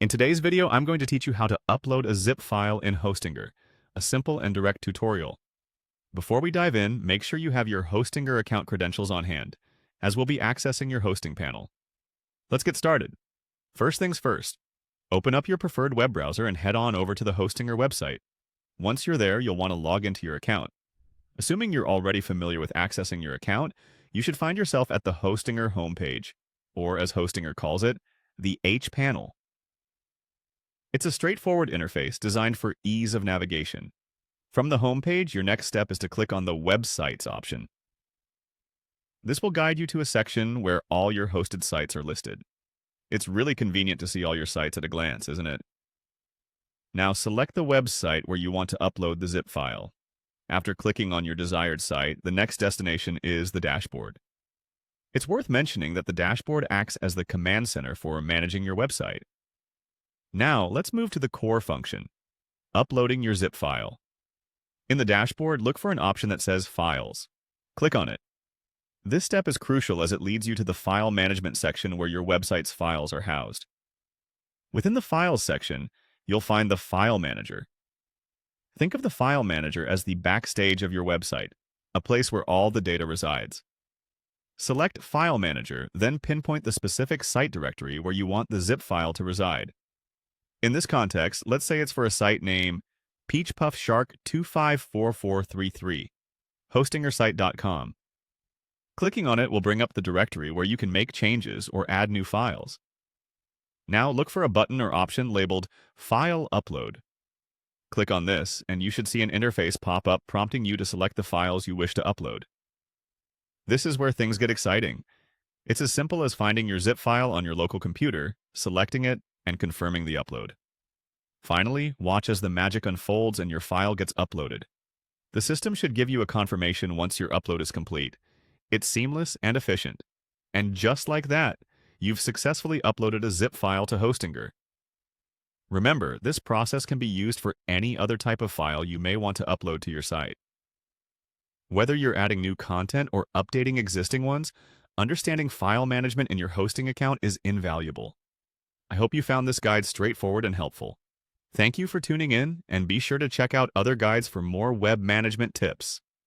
In today's video, I'm going to teach you how to upload a zip file in Hostinger, a simple and direct tutorial. Before we dive in, make sure you have your Hostinger account credentials on hand, as we'll be accessing your hosting panel. Let's get started. First things first, open up your preferred web browser and head on over to the Hostinger website. Once you're there, you'll want to log into your account. Assuming you're already familiar with accessing your account, you should find yourself at the Hostinger homepage, or as Hostinger calls it, the H panel. It's a straightforward interface designed for ease of navigation. From the homepage, your next step is to click on the Websites option. This will guide you to a section where all your hosted sites are listed. It's really convenient to see all your sites at a glance, isn't it? Now select the website where you want to upload the zip file. After clicking on your desired site, the next destination is the dashboard. It's worth mentioning that the dashboard acts as the command center for managing your website. Now, let's move to the core function, uploading your zip file. In the dashboard, look for an option that says Files. Click on it. This step is crucial as it leads you to the File Management section where your website's files are housed. Within the Files section, you'll find the File Manager. Think of the File Manager as the backstage of your website, a place where all the data resides. Select File Manager, then pinpoint the specific site directory where you want the zip file to reside. In this context, let's say it's for a site name peachpuffshark254433, hostingersite.com. Clicking on it will bring up the directory where you can make changes or add new files. Now look for a button or option labeled File Upload. Click on this, and you should see an interface pop up prompting you to select the files you wish to upload. This is where things get exciting. It's as simple as finding your zip file on your local computer, selecting it, and confirming the upload. Finally, watch as the magic unfolds and your file gets uploaded. The system should give you a confirmation once your upload is complete. It's seamless and efficient. And just like that, you've successfully uploaded a zip file to Hostinger. Remember, this process can be used for any other type of file you may want to upload to your site. Whether you're adding new content or updating existing ones, understanding file management in your hosting account is invaluable. I hope you found this guide straightforward and helpful. Thank you for tuning in, and be sure to check out other guides for more web management tips.